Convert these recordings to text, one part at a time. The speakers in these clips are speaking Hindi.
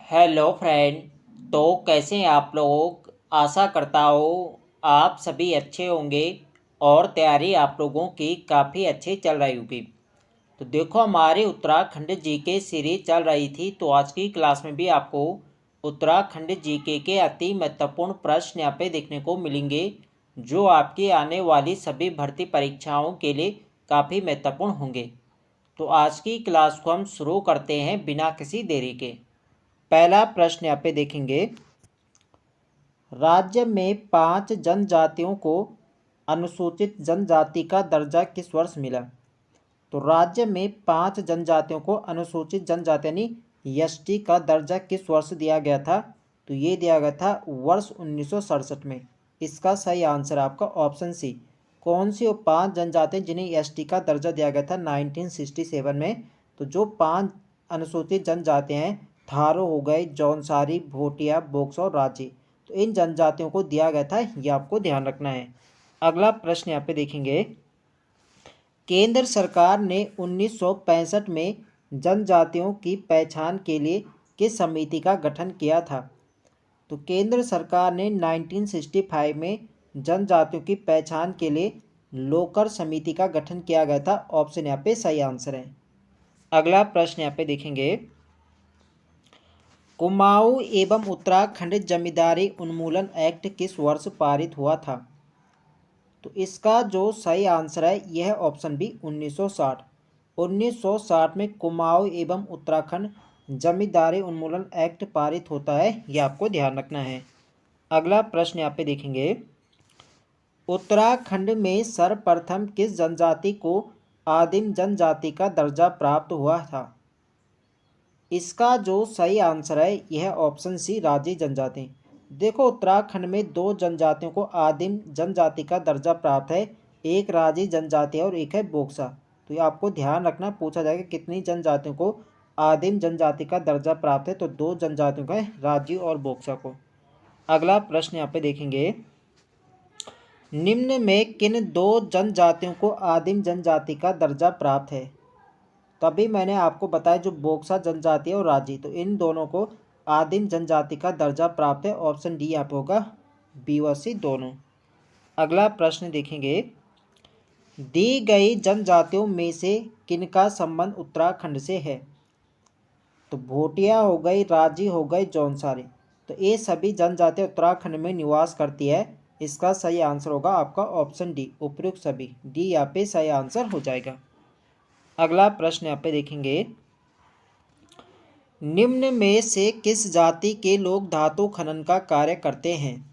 Hello friend. तो कैसे हैं आप लोग। आशा करता हूँ आप सभी अच्छे होंगे और तैयारी आप लोगों की काफ़ी अच्छी चल रही होगी। तो देखो, हमारी उत्तराखंड जीके सीरीज चल रही थी, तो आज की क्लास में भी आपको उत्तराखंड जीके के अति महत्वपूर्ण प्रश्न यहाँ पे देखने को मिलेंगे, जो आपकी आने वाली सभी भर्ती परीक्षाओं के लिए काफ़ी महत्वपूर्ण होंगे। तो आज की क्लास को हम शुरू करते हैं बिना किसी देरी के। पहला प्रश्न यहाँ पे देखेंगे, राज्य में 5 जनजातियों को अनुसूचित जनजाति का दर्जा किस वर्ष मिला। तो राज्य में 5 जनजातियों को अनुसूचित जनजाति यानी एसटी का दर्जा किस वर्ष दिया गया था। तो ये दिया गया था वर्ष 1967 में। इसका सही आंसर आपका ऑप्शन सी। कौन सी वो 5 जनजातियाँ जिन्हें एसटी का दर्जा दिया गया था 1967 में। तो जो 5 अनुसूचित जनजातियाँ हैं, थारो हो गए, जौनसारी, भोटिया, बोक्सो और राजी, तो इन जनजातियों को दिया गया था, ये आपको ध्यान रखना है। अगला प्रश्न यहाँ पे देखेंगे, केंद्र सरकार ने 1965 में जनजातियों की पहचान के लिए किस समिति का गठन किया था। तो केंद्र सरकार ने 1965 में जनजातियों की पहचान के लिए लोकर समिति का गठन किया गया था। ऑप्शन यहाँ पे सही आंसर है। अगला प्रश्न यहाँ पे देखेंगे, कुमाऊं एवं उत्तराखंड जमींदारी उन्मूलन एक्ट किस वर्ष पारित हुआ था। तो इसका जो सही आंसर है यह है ऑप्शन बी 1960। 1960 में कुमाऊं एवं उत्तराखंड जमींदारी उन्मूलन एक्ट पारित होता है, यह आपको ध्यान रखना है। अगला प्रश्न यहाँ पे देखेंगे, उत्तराखंड में सर्वप्रथम किस जनजाति को आदिम जनजाति का दर्जा प्राप्त हुआ था। इसका जो सही आंसर है यह ऑप्शन सी राजी जनजाति। देखो, उत्तराखंड में 2 जनजातियों को आदिम जनजाति का दर्जा प्राप्त है, एक राजी जनजाति है और एक है बोक्सा। तो ये आपको ध्यान रखना, पूछा जाएगा कितनी जनजातियों को आदिम जनजाति का दर्जा प्राप्त है। तो 2 जनजातियों का है, राजी और बोक्सा को। अगला प्रश्न यहाँ पे देखेंगे, निम्न में किन 2 जनजातियों को आदिम जनजाति का दर्जा प्राप्त है। तभी मैंने आपको बताया जो बोक्सा जनजाति है और राजी, तो इन दोनों को आदिम जनजाति का दर्जा प्राप्त है। ऑप्शन डी यहाँ पे होगा, बी व सी दोनों। अगला प्रश्न देखेंगे, दी गई जनजातियों में से किनका संबंध उत्तराखंड से है। तो भोटिया हो गई, राजी हो गई, जौनसारी, तो ये सभी जनजातियाँ उत्तराखंड में निवास करती है। इसका सही आंसर होगा आपका ऑप्शन डी, उपयुक्त सभी। डी यहाँ पे सही आंसर हो जाएगा। अगला प्रश्न यहाँ पे देखेंगे, निम्न में से किस जाति के लोग धातु खनन का कार्य करते हैं।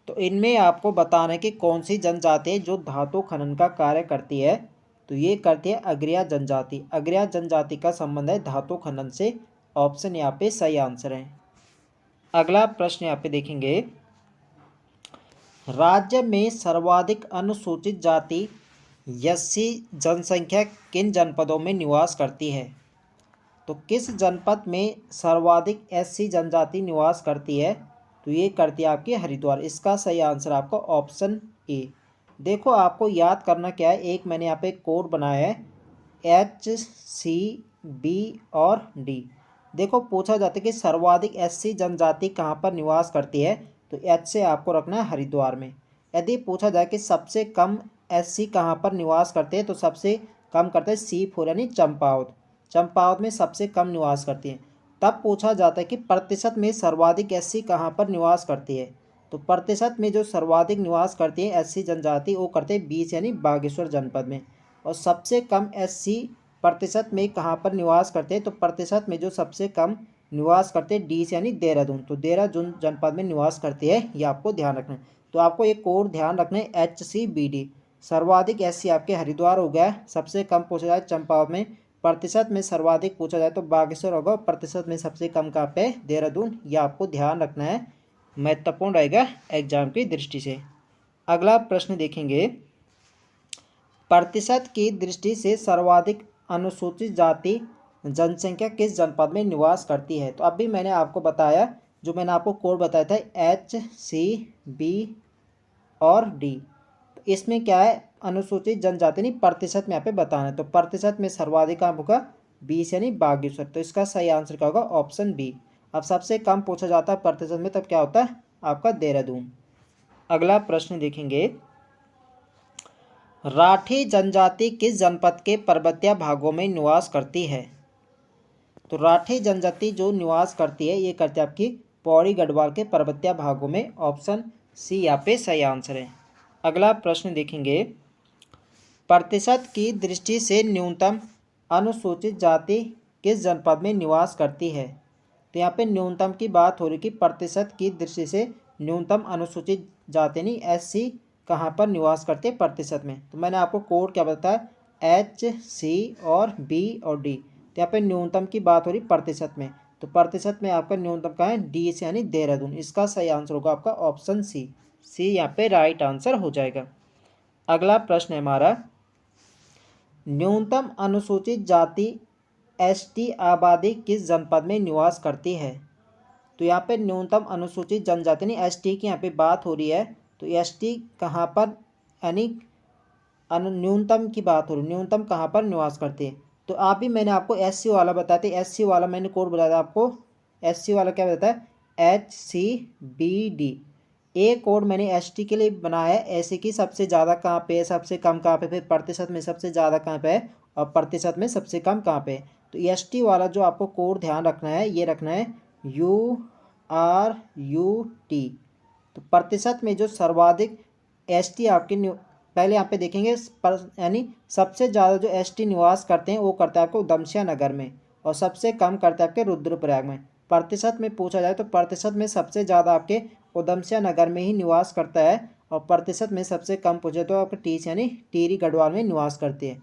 तो इनमें आपको बताना है कि कौन सी जनजाति है जो धातु खनन का कार्य करती है। तो ये करती है अग्रिया जनजाति। अग्रिया जनजाति का संबंध है धातु खनन से। ऑप्शन यहाँ पे सही आंसर है। अगला प्रश्न यहाँ पे देखेंगे, राज्य में सर्वाधिक अनुसूचित जाति एससी जनसंख्या किन जनपदों में निवास करती है। तो किस जनपद में सर्वाधिक एससी जनजाति निवास करती है। तो ये करती है आपकी हरिद्वार। इसका सही आंसर आपका ऑप्शन ए। देखो, आपको याद करना क्या है, एक मैंने यहाँ पे कोड बनाया है HCB और D। देखो, पूछा जाता है कि सर्वाधिक एससी जनजाति कहाँ पर निवास करती है। तो H से आपको रखना है हरिद्वार में। यदि पूछा जाए कि सबसे कम एससी कहाँ पर निवास करते हैं, तो सबसे कम करते हैं C4 यानी चंपावत। चंपावत में सबसे कम निवास करती है। तब पूछा जाता है कि प्रतिशत में सर्वाधिक एससी कहाँ पर निवास करती है। तो प्रतिशत में जो सर्वाधिक निवास करती है एससी जनजाति, वो करते हैं 20 यानी बागेश्वर जनपद में। और सबसे कम एससी प्रतिशत में कहाँ पर निवास करते हैं। तो प्रतिशत में जो सबसे कम निवास करते हैं 20 यानी देहरादून, तो देहरादून जनपद में निवास करती है, ये आपको ध्यान रखना है। तो आपको एक कोड ध्यान रखना है HCBD। सर्वाधिक एससी आपके हरिद्वार हो गया, सबसे कम पूछा जाए चंपावत में, प्रतिशत में सर्वाधिक पूछा जाए तो बागेश्वर होगा, प्रतिशत में सबसे कम कहाँ पे देहरादून। यह आपको ध्यान रखना है, महत्वपूर्ण रहेगा एग्जाम की दृष्टि से। अगला प्रश्न देखेंगे, प्रतिशत की दृष्टि से सर्वाधिक अनुसूचित जाति जनसंख्या किस जनपद में निवास करती है। तो अभी मैंने आपको बताया, जो मैंने आपको कोड बताया था HCB और D। इसमें क्या है, अनुसूचित जनजाति नहीं, प्रतिशत में यहाँ पे बताना है। तो प्रतिशत में सर्वाधिक कहाँ होगा, 20 यानी बागेश्वर। तो इसका सही आंसर क्या होगा, ऑप्शन बी। अब सबसे कम पूछा जाता है प्रतिशत में, तब क्या होता है आपका देहरादून। अगला प्रश्न देखेंगे, राठी जनजाति किस जनपद के पर्वतीय भागों में निवास करती है? तो राठी जनजाति जो निवास करती है ये करती है आपकी पौड़ी गढ़वाल के पर्वतीय भागों में। ऑप्शन सी यहाँ पे सही आंसर है। अगला प्रश्न देखेंगे, प्रतिशत की दृष्टि से न्यूनतम अनुसूचित जाति किस जनपद में निवास करती है? तो यहाँ पे न्यूनतम की बात हो रही कि प्रतिशत की दृष्टि से न्यूनतम अनुसूचित जाति नहीं SC कहाँ पर निवास करते हैं प्रतिशत में। तो मैंने आपको कोड क्या बताया, HC और B और D। तो यहाँ पे न्यूनतम की बात हो रही प्रतिशत में, तो प्रतिशत में आपका न्यूनतम कहाँ है D से यानी देहरादून। इसका सही आंसर होगा आपका ऑप्शन सी यहाँ पे राइट आंसर हो जाएगा। अगला प्रश्न है हमारा, न्यूनतम अनुसूचित जाति ST आबादी किस जनपद में निवास करती है? तो यहाँ पे न्यूनतम अनुसूचित जनजाति नहीं ST की यहाँ पे बात हो रही है, तो ST कहाँ पर यानी न्यूनतम की बात हो रही, न्यूनतम कहाँ पर निवास करती है? तो आप भी मैंने आपको SC वाला बताते, SC वाला मैंने कोड बताया आपको, SC वाला क्या बताया HCBD। एक कोड मैंने ST के लिए बनाया है, ऐसे कि सबसे ज़्यादा कहाँ पे है, सबसे कम कहाँ पे, फिर प्रतिशत में सबसे ज़्यादा कहाँ पे है और प्रतिशत में सबसे कम कहाँ पे है। तो ST वाला जो आपको कोड ध्यान रखना है ये रखना है URUT। तो प्रतिशत में जो सर्वाधिक ST आपके पहले यहाँ पे देखेंगे यानी सबसे ज़्यादा जो ST निवास करते हैं वो करता है आपको उधमसिंह नगर में, और सबसे कम करता है आपके रुद्रप्रयाग में। प्रतिशत में पूछा जाए तो प्रतिशत में सबसे ज़्यादा आपके उधमसिंह नगर में ही निवास करता है, और प्रतिशत में सबसे कम पूछे तो आपके टीस यानी टिहरी गढ़वाल में निवास करती है।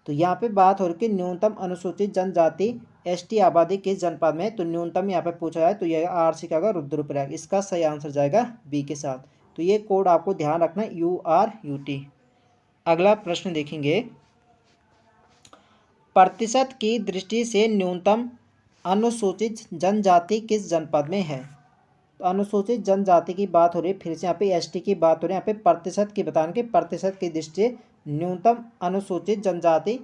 तो यहाँ पे बात हो रही कि न्यूनतम अनुसूचित जनजाति ST आबादी किस जनपद में है, तो न्यूनतम यहाँ पे पूछा जाए तो यह RC का रुद्रप्रयाग। इसका सही आंसर जाएगा B के साथ। तो ये कोड आपको ध्यान रखना है URUT। अगला प्रश्न देखेंगे, प्रतिशत की दृष्टि से न्यूनतम अनुसूचित जनजाति किस जनपद में है? तो अनुसूचित जनजाति की बात हो रही है, फिर से यहाँ पे ST की बात हो रही है, यहाँ पे प्रतिशत की बताने के प्रतिशत की दृष्टि से न्यूनतम अनुसूचित जनजाति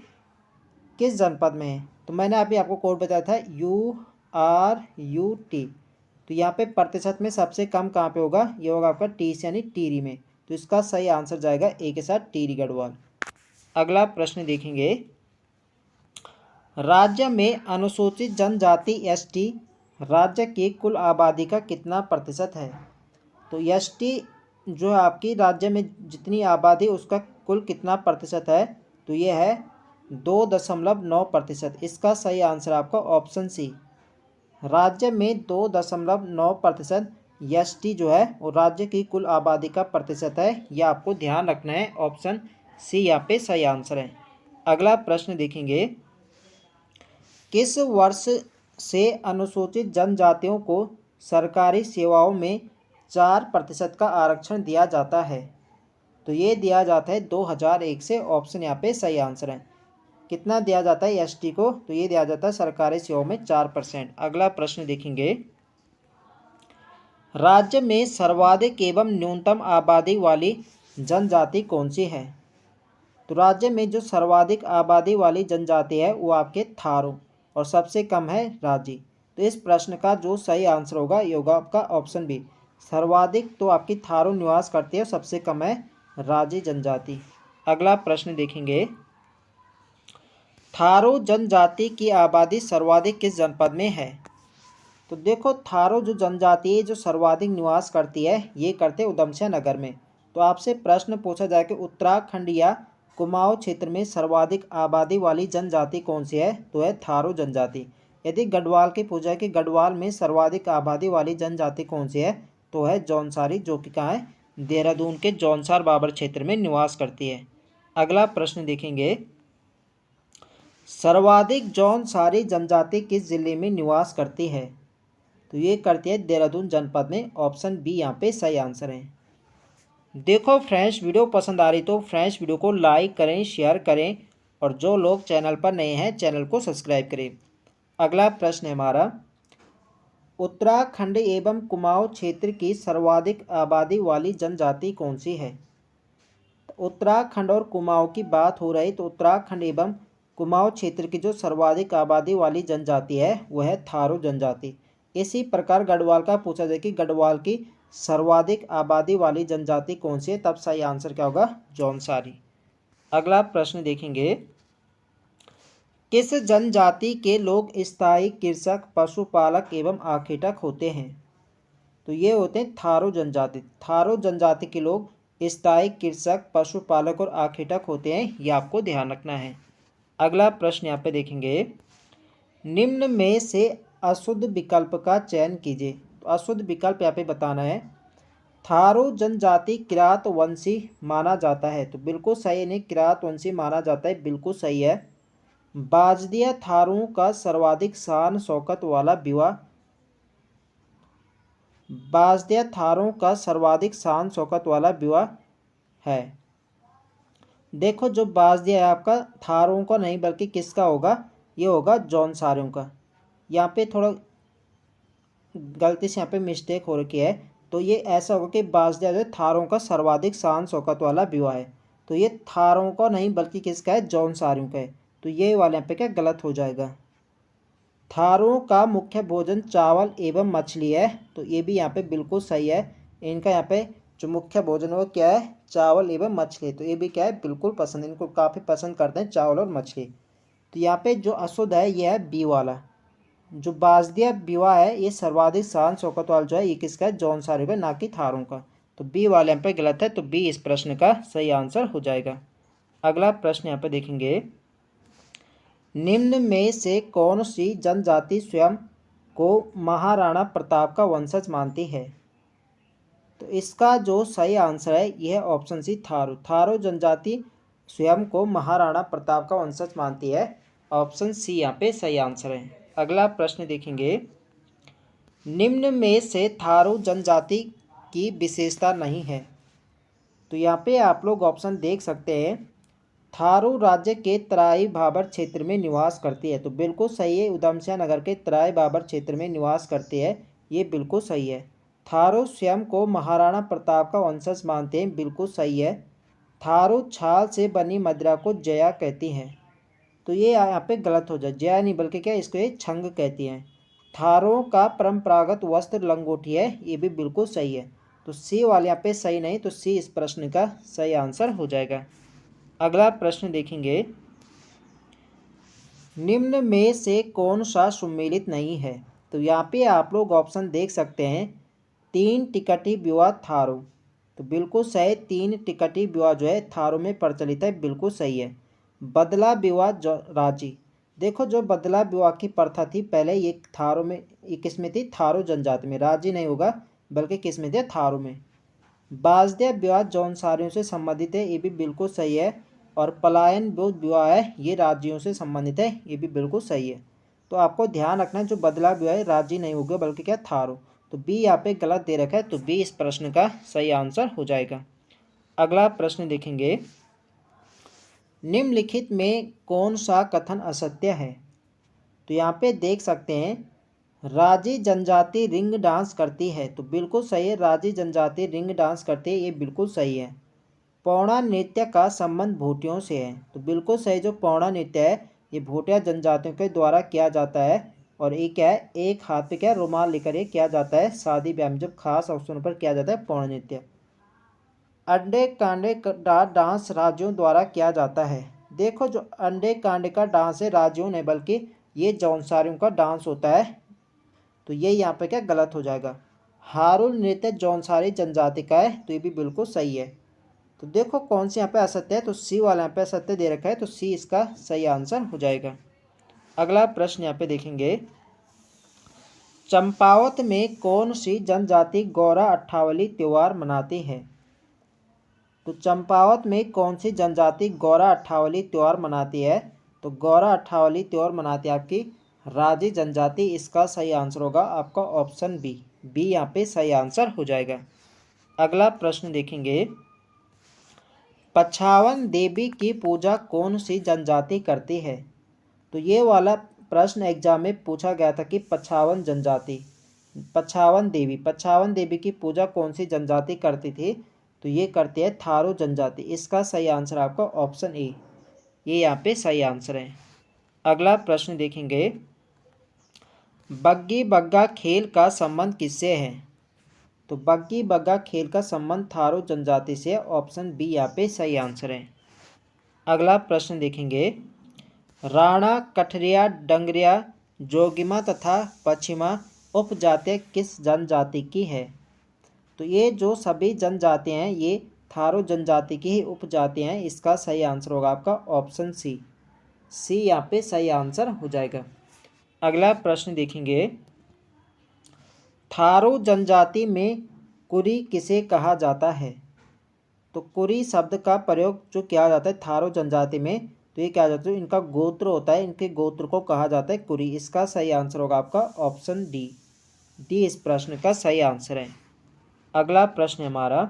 किस जनपद में है? तो मैंने अभी आपको कोड बताया था URUT। तो यहाँ पे प्रतिशत में सबसे कम कहाँ पे होगा, ये होगा आपका टीस यानी टिहरी में। तो इसका सही आंसर जाएगा A के साथ टिहरी गढ़वाल। अगला प्रश्न देखेंगे, राज्य में अनुसूचित जनजाति ST राज्य की कुल आबादी का कितना प्रतिशत है? तो ST जो है आपकी राज्य में जितनी आबादी उसका कुल कितना प्रतिशत है, तो ये है 2.9%। इसका सही आंसर आपका ऑप्शन सी। राज्य में 2.9% ST जो है वो राज्य की कुल आबादी का प्रतिशत है, यह आपको ध्यान रखना है। ऑप्शन सी यहाँ पे सही आंसर है। अगला प्रश्न देखेंगे, किस वर्ष से अनुसूचित जनजातियों को सरकारी सेवाओं में 4% का आरक्षण दिया जाता है? तो ये दिया जाता है 2001 से। ऑप्शन यहाँ पे सही आंसर है। कितना दिया जाता है ST को, तो ये दिया जाता है सरकारी सेवाओं में 4%। अगला प्रश्न देखेंगे, राज्य में सर्वाधिक एवं न्यूनतम आबादी वाली जनजाति कौन सी है? तो राज्य में जो सर्वाधिक आबादी वाली जनजाति है वो आपके थारू, और सबसे कम है राजी। तो इस प्रश्न का जो सही आंसर होगा ये होगा आपका ऑप्शन बी। सर्वाधिक तो आपकी थारू निवास करती है, सबसे कम है राजी जनजाति। अगला प्रश्न देखेंगे, थारू जनजाति की आबादी सर्वाधिक किस जनपद में है? तो देखो थारू जो जनजाति है जो सर्वाधिक निवास करती है ये करते उधमसिंह नगर में। तो आपसे प्रश्न पूछा जाए कि उत्तराखंड या कुमाऊं क्षेत्र में सर्वाधिक आबादी वाली जनजाति कौन सी है, तो है थारू जनजाति। यदि गढ़वाल की पूछा है कि गढ़वाल में सर्वाधिक आबादी वाली जनजाति कौन सी है, तो है जौनसारी, जो कि कहाँ है देहरादून के जौनसार बाबर क्षेत्र में निवास करती है। अगला प्रश्न देखेंगे, सर्वाधिक जौनसारी जनजाति किस जिले में निवास करती है? तो ये करती है देहरादून जनपद में। ऑप्शन बी यहाँ पे सही आंसर है। देखो फ्रेंड्स, वीडियो पसंद आ रही तो फ्रेंड्स वीडियो को लाइक करें, शेयर करें, और जो लोग चैनल पर नए हैं चैनल को सब्सक्राइब करें। अगला प्रश्न है हमारा, उत्तराखंड एवं कुमाऊं क्षेत्र की सर्वाधिक आबादी वाली जनजाति कौन सी है? उत्तराखंड और कुमाऊं की बात हो रही तो उत्तराखंड एवं कुमाऊं क्षेत्र की जो सर्वाधिक आबादी वाली जनजाति है वह है थारू जनजाति। इसी प्रकार गढ़वाल का पूछा जाए कि गढ़वाल की सर्वाधिक आबादी वाली जनजाति कौन सी है, तब सही आंसर क्या होगा, जौनसारी। अगला प्रश्न देखेंगे, किस जनजाति के लोग स्थायी कृषक, पशुपालक एवं आखेटक होते हैं? तो ये होते हैं थारू जनजाति। थारू जनजाति के लोग स्थायी कृषक, पशुपालक और आखेटक होते हैं, ये आपको ध्यान रखना है। अगला प्रश्न यहाँ पे देखेंगे, निम्न में से अशुद्ध विकल्प का चयन कीजिए। तो अशुद्ध विकल्प यहाँ पे बताना है। थारू जनजाति किरात वंशी माना जाता है, तो बिल्कुल सही है, नहीं किरात वंशी माना जाता है, बिल्कुल सही है। बाजदिया थारुओं का सर्वाधिक शान शौकत वाला विवाह, बाजदिया थारुओं का सर्वाधिक शान शौकत वाला विवाह है। देखो जो बाजदिया है आपका थारुओं का नहीं बल्कि किसका होगा, ये होगा जौनसारियों का। यहाँ पे थोड़ा गलती से यहाँ पे मिस्टेक हो रखी है, तो ये ऐसा होगा कि बाजदिया जो है थारों का सर्वाधिक शान शौकत वाला विवाह है, तो ये थारों का नहीं बल्कि किसका है, जौनसारियों का है, तो ये वाले यहाँ पे क्या गलत हो जाएगा। थारों का मुख्य भोजन चावल एवं मछली है, तो ये भी यहाँ पे बिल्कुल सही है। इनका यहाँ पे जो मुख्य भोजन है वो क्या है, चावल एवं मछली, तो ये भी क्या है, बिल्कुल पसंद, इनको काफ़ी पसंद करते हैं चावल और मछली। तो यहाँ पे जो अशुद्ध है ये है बी वाला। जो बाजदिया विवाह है ये सर्वाधिक शान शौकत वाला जो है ये किसका है, जौनसारियों का, ना कि थारों का। तो बी वाले यहाँ पे गलत है, तो बी इस प्रश्न का सही आंसर हो जाएगा। अगला प्रश्न यहाँ पे देखेंगे, निम्न में से कौन सी जनजाति स्वयं को महाराणा प्रताप का वंशज मानती है? तो इसका जो सही आंसर है यह है ऑप्शन सी थारू। थारू जनजाति स्वयं को महाराणा प्रताप का वंशज मानती है, ऑप्शन सी यहाँ पे सही आंसर है। अगला प्रश्न देखेंगे, निम्न में से थारू जनजाति की विशेषता नहीं है। तो यहाँ पे आप लोग ऑप्शन देख सकते हैं, थारू राज्य के तराई भाबर क्षेत्र में निवास करती है, तो बिल्कुल सही है, उधमसिंह नगर के तराई भाबर क्षेत्र में निवास करती है, ये बिल्कुल सही है। थारू स्वयं को महाराणा प्रताप का वंशज मानते हैं, बिल्कुल सही है। थारू छाल से बनी मदिरा को जया कहती हैं, तो ये यहाँ पे गलत हो जाए, जया नहीं बल्कि क्या इसको ये छंग कहती हैं। थारों का परंपरागत वस्त्र लंगोटी है, ये भी बिल्कुल सही है, तो सी वाले यहाँ पे सही नहीं, तो सी इस प्रश्न का सही आंसर हो जाएगा। अगला प्रश्न देखेंगे, निम्न में से कौन सा सुमेलित नहीं है? तो यहाँ पे आप लोग ऑप्शन देख सकते हैं, तीन टिकटी विवाह थारू, तो बिल्कुल सही, तीन टिकटी विवाह जो है थारू में प्रचलित है, बिल्कुल सही है। बदला विवाह राजी, देखो जो बदला विवाह की प्रथा थी पहले ये थारू में, ये किस में थी, थारू जनजाति में, राजी नहीं होगा बल्कि किस में थे, थारू में। बाजदिया विवाह जौनसारियों से संबंधित है, ये भी बिल्कुल सही है। और पलायन जो विवाह है ये राज्यों से संबंधित है, ये भी बिल्कुल सही है। तो आपको ध्यान रखना है जो बदला विवाह है राज्य नहीं होगा बल्कि क्या, थारू, तो बी यहाँ पे गलत दे रखा है, तो बी इस प्रश्न का सही आंसर हो जाएगा। अगला प्रश्न देखेंगे, निम्नलिखित में कौन सा कथन असत्य है? तो यहाँ पे देख सकते हैं, राजी जनजाति रिंग डांस करती है, तो बिल्कुल सही है, राजी जनजाति रिंग डांस करती है, ये बिल्कुल सही है। पौड़ा नृत्य का संबंध भोटियों से है, तो बिल्कुल सही, जो पौड़ा नृत्य है ये भोटिया जनजातियों के द्वारा किया जाता है, और एक क्या है, एक हाथ पे क्या रुमाल लेकर ये किया जाता है, शादी ब्याह में जब खास अवसरों पर किया जाता है पौड़ा नृत्य। अंडे कांडे का डांस राज्यों द्वारा किया जाता है, देखो जो अंडे कांडे का डांस है राज्यों ने बल्कि ये जौनसारियों का डांस होता है, तो ये यहाँ पे क्या गलत हो जाएगा। हारुल नृत्य जौनसारी जनजाति का है, तो ये भी बिल्कुल सही है। तो देखो कौन सी यहाँ पे असत्य है, तो सी वाला यहाँ पे असत्य दे रखा है, तो सी इसका सही आंसर हो जाएगा। अगला प्रश्न यहाँ पे देखेंगे, चंपावत में कौन सी जनजाति गौरा अट्ठावली त्योहार मनाती है? तो चंपावत में कौन सी जनजाति गौरा अट्ठावली त्यौहार मनाती है? तो गौरा अट्ठावली त्यौहार मनाती है आपकी राजी जनजाति, इसका सही आंसर होगा आपका ऑप्शन बी, बी यहाँ पे सही आंसर हो जाएगा। अगला प्रश्न देखेंगे, पछावन देवी की पूजा कौन सी जनजाति करती है? तो ये वाला प्रश्न एग्जाम में पूछा गया था कि पछावन जनजाति, पछावन देवी की पूजा कौन सी जनजाति करती थी? तो ये करती है थारू जनजाति, इसका सही आंसर आपका ऑप्शन ए, ये यहाँ पे सही आंसर है। अगला प्रश्न देखेंगे, बग्गी बग्गा खेल का संबंध किससे है? तो बग्गी बग्गा खेल का संबंध थारू जनजाति से। ऑप्शन बी यहाँ पे सही आंसर है। अगला प्रश्न देखेंगे। राणा, कठरिया, डंगरिया, जोगिमा तथा पश्चिमा उपजातियाँ किस जनजाति की है? तो ये जो सभी जनजातियाँ हैं ये थारू जनजाति की ही उपजातियाँ हैं। इसका सही आंसर होगा आपका ऑप्शन सी। सी यहाँ पे सही आंसर हो जाएगा। अगला प्रश्न देखेंगे। थारू जनजाति में कुरी किसे कहा जाता है? तो कुरी शब्द का प्रयोग जो किया जाता है थारू जनजाति में, तो ये क्या जाता है, इनका गोत्र होता है, इनके गोत्र को कहा जाता है कुरी। इसका सही आंसर होगा आपका ऑप्शन डी। डी इस प्रश्न का सही आंसर है। अगला प्रश्न हमारा,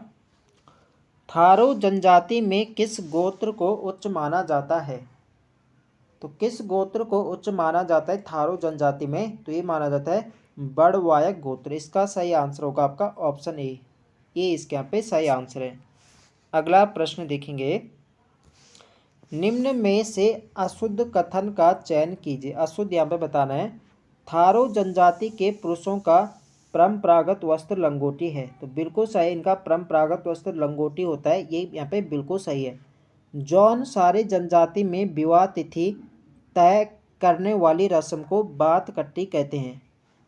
थारू जनजाति में किस गोत्र को उच्च माना जाता है? तो किस गोत्र को उच्च माना जाता है थारू जनजाति में? तो ये माना जाता है बड़वायक गोत्र। इसका सही आंसर होगा आपका ऑप्शन ए। ये इसके यहाँ पे सही आंसर है। अगला प्रश्न देखेंगे। निम्न में से अशुद्ध कथन का चयन कीजिए। अशुद्ध यहाँ पे बताना है। थारू जनजाति के पुरुषों का परंपरागत वस्त्र लंगोटी है। तो बिल्कुल सही, इनका परंपरागत वस्त्र लंगोटी होता है। ये यहाँ पे बिल्कुल सही है। जौन सारी जनजाति में विवाह तिथि तय करने वाली रस्म को बात कट्टी कहते हैं।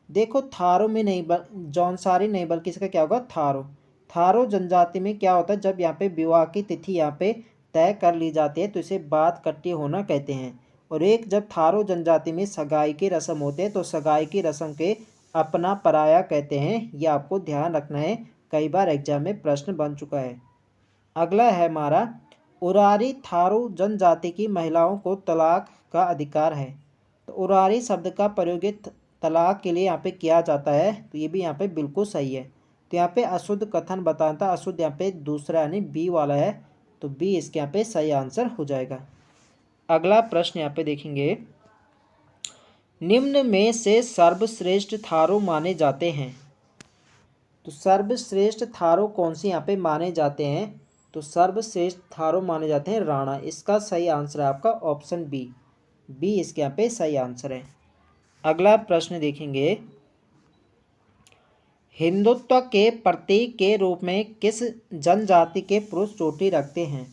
देखो थारू में नहीं, जौनसारी नहीं बल्कि इसका क्या होगा थारू। थारू जनजाति में क्या होता है, जब यहाँ पे विवाह की तिथि यहाँ पे तय कर ली जाती है तो इसे बात कट्टी होना कहते हैं। और एक जब थारू जनजाति में सगाई की रस्म होते हैं तो सगाई की रस्म के अपना पराया कहते हैं। ये आपको ध्यान रखना है, कई बार एग्जाम में प्रश्न बन चुका है। अगला है हमारा, उरारी थारू जनजाति की महिलाओं को तलाक का अधिकार है। तो उरारी शब्द का प्रयोग तलाक के लिए यहाँ पे किया जाता है। तो ये भी यहाँ पे बिल्कुल सही है। तो यहाँ पे अशुद्ध कथन बताना था, अशुद्ध यहाँ पे दूसरा यानी बी वाला है। तो बी इसके यहाँ पे सही आंसर हो जाएगा। अगला प्रश्न यहाँ पे देखेंगे। निम्न में से सर्वश्रेष्ठ थारू माने जाते हैं। तो सर्वश्रेष्ठ थारू कौन से यहाँ पे माने जाते हैं? तो सर्वश्रेष्ठ थारू माने जाते हैं राणा। इसका सही आंसर है आपका ऑप्शन बी। बी इसके यहाँ पे सही आंसर है। अगला प्रश्न देखेंगे। हिंदुत्व के प्रतीक के रूप में किस जनजाति के पुरुष चोटी रखते हैं?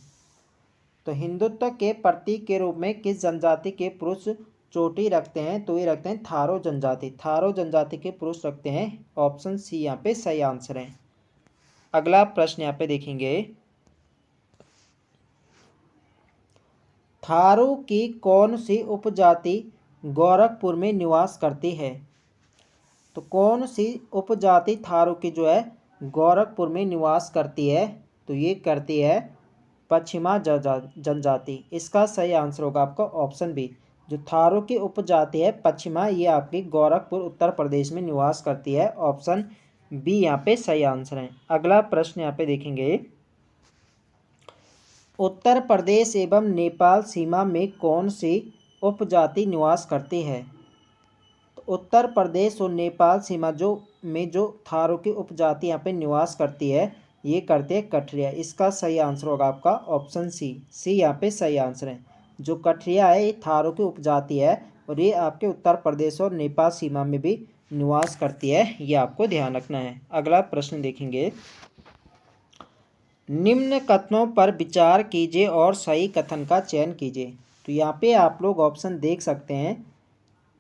तो हिंदुत्व के प्रतीक के रूप में किस जनजाति के पुरुष चोटी रखते हैं? तो ये रखते हैं थारू जनजाति। थारू जनजाति के पुरुष रखते हैं। ऑप्शन सी यहाँ पे सही आंसर है। अगला प्रश्न यहाँ पे देखेंगे। थारू की कौन सी उपजाति गोरखपुर में निवास करती है? तो कौन सी उपजाति थारू की जो है गोरखपुर में निवास करती है? तो ये करती है पश्चिमा जनजाति। इसका सही आंसर होगा आपका ऑप्शन बी। जो थारू की उपजाति है पश्चिमा, ये आपकी गोरखपुर उत्तर प्रदेश में निवास करती है। ऑप्शन बी यहाँ पे सही आंसर है। अगला प्रश्न यहाँ पे देखेंगे। उत्तर प्रदेश एवं नेपाल सीमा में कौन सी उपजाति निवास करती है? तो उत्तर प्रदेश और नेपाल सीमा जो थारू की उपजाति यहाँ पे निवास करती है, ये करते हैं कठरिया। इसका सही आंसर होगा आपका ऑप्शन सी। सी यहाँ पे सही आंसर है। जो कठरिया है ये थारू की उपजाति है और ये आपके उत्तर प्रदेश और नेपाल सीमा में भी निवास करती है। ये आपको ध्यान रखना है। अगला प्रश्न देखेंगे। निम्न कथनों पर विचार कीजिए और सही कथन का चयन कीजिए। तो यहाँ पे आप लोग ऑप्शन देख सकते हैं।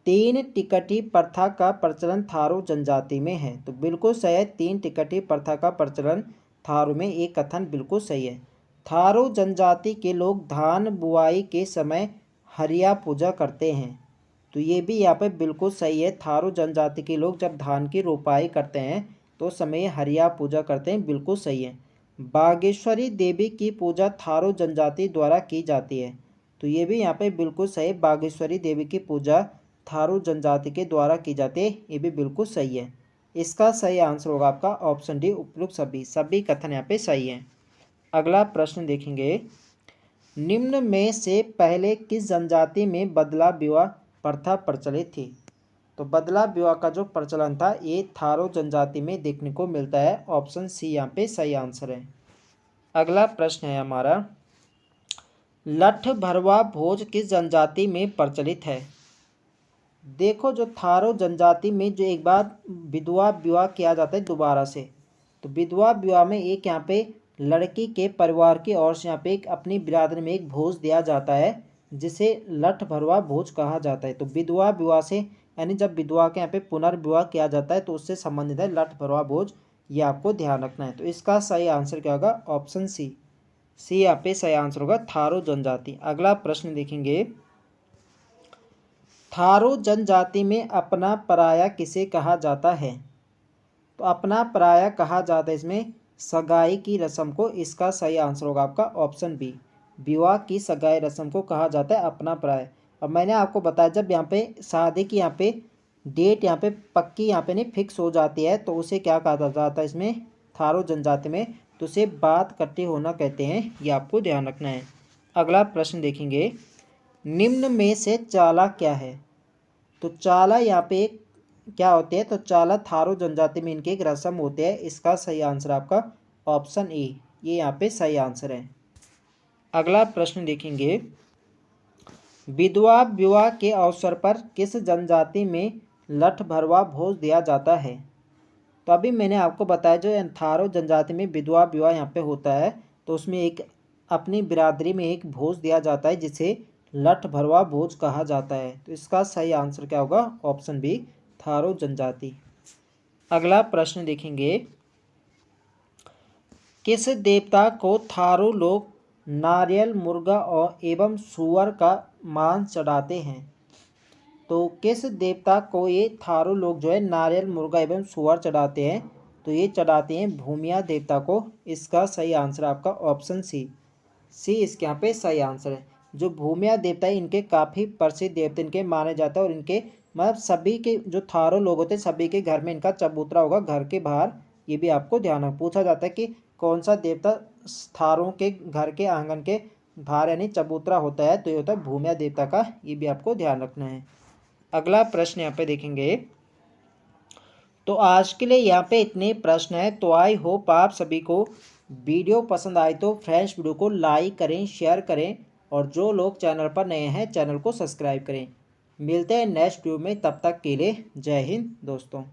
3 टिकटी प्रथा का प्रचलन थारू जनजाति में है। तो बिल्कुल सही है, 3 टिकटी प्रथा का प्रचलन थारू में। एक कथन बिल्कुल सही है। थारू जनजाति के लोग धान बुआई के समय हरिया पूजा करते हैं। तो ये भी यहाँ पे बिल्कुल सही है। थारू जनजाति के लोग जब धान की रोपाई करते हैं तो समय हरिया पूजा करते हैं। बिल्कुल सही है। बागेश्वरी देवी की पूजा थारू जनजाति द्वारा की जाती है। तो ये भी यहाँ पे बिल्कुल सही, बागेश्वरी देवी की पूजा थारू जनजाति के द्वारा की जाती है। ये भी बिल्कुल सही है। इसका सही आंसर होगा आपका ऑप्शन डी, उपयुक्त सभी कथन यहाँ पे सही है। अगला प्रश्न देखेंगे। निम्न में से पहले किस जनजाति में बदला विवाह प्रथा प्रचलित थी? तो बदला विवाह का जो प्रचलन था ये थारू जनजाति में देखने को मिलता है। ऑप्शन सी यहाँ पे सही आंसर है। अगला प्रश्न है हमारा, लठ भरवा भोज किस जनजाति में प्रचलित है? देखो जो थारो जनजाति में जो एक बार विधवा विवाह किया जाता है दोबारा से, तो विधवा विवाह में एक यहाँ पे लड़की के परिवार की ओर से यहाँ पे एक अपनी बिरादरी में एक भोज दिया जाता है जिसे लठ भरवा भोज कहा जाता है। तो विधवा विवाह से यानी जब विधवा के यहाँ पे पुनर्विवाह किया जाता है तो उससे संबंधित है लठ भरवा भोज, ये आपको ध्यान रखना है। तो इसका सही आंसर क्या होगा? Option C. सी यहाँ पे सही आंसर होगा, थारो जनजाति। अगला प्रश्न देखेंगे, थारो जनजाति में अपना पराया किसे कहा जाता है? तो अपना पराया कहा जाता है इसमें सगाई की रस्म को। इसका सही आंसर होगा आपका ऑप्शन बी, विवाह की सगाई रस्म को कहा जाता है अपना पराया। और मैंने आपको बताया जब यहाँ पे शादी की यहाँ पे डेट यहाँ पे पक्की यहाँ पे नहीं फिक्स हो जाती है तो उसे क्या कहा जाता है इसमें थारो जनजाति में? तो उसे बात कट्टी होना कहते हैं, ये आपको ध्यान रखना है। अगला प्रश्न देखेंगे, निम्न में से चाला क्या है? तो चाला यहाँ पे एक क्या होते हैं? तो चाला थारो जनजाति में इनके एक रस्म होते हैं। इसका सही आंसर आपका ऑप्शन ए, ये यहाँ पे सही आंसर है। अगला प्रश्न देखेंगे, विधवा विवाह के अवसर पर किस जनजाति में लठ भरवा भोज दिया जाता है? तो अभी मैंने आपको बताया जो थारो जनजाति में विधवा विवाह यहाँ पे होता है तो उसमें एक अपनी बिरादरी में एक भोज दिया जाता है जिसे लठ भरवा भोज कहा जाता है। तो इसका सही आंसर क्या होगा? ऑप्शन बी, थारो जनजाति। अगला प्रश्न देखेंगे, किस देवता को थारो लोग नारियल, मुर्गा और एवं सुअर का मांस चढ़ाते हैं? तो किस देवता को ये थारो लोग जो है नारियल, मुर्गा एवं सुअर चढ़ाते हैं? तो ये चढ़ाते हैं भूमिया देवता को। इसका सही आंसर आपका ऑप्शन सी, सी इसके यहाँ पे सही आंसर है। जो भूमिया देवता है इनके काफ़ी प्रसिद्ध देवता इनके माने जाते हैं और इनके मतलब सभी के जो थारो लोग होते हैं सभी के घर में इनका चबूतरा होगा घर के बाहर। ये भी आपको ध्यान रखना, पूछा जाता है कि कौन सा देवता थारों के घर के आंगन के बाहर यानी चबूतरा होता है? तो ये होता है भूमिया देवता का, ये भी आपको ध्यान रखना है। अगला प्रश्न यहाँ पे देखेंगे, तो आज के लिए यहाँ पे इतने प्रश्न हैं। तो आई होप आप सभी को वीडियो पसंद आए तो फ्रेंड्स वीडियो को लाइक करें, शेयर करें और जो लोग चैनल पर नए हैं चैनल को सब्सक्राइब करें। मिलते हैं नेक्स्ट वीडियो में, तब तक के लिए जय हिंद दोस्तों।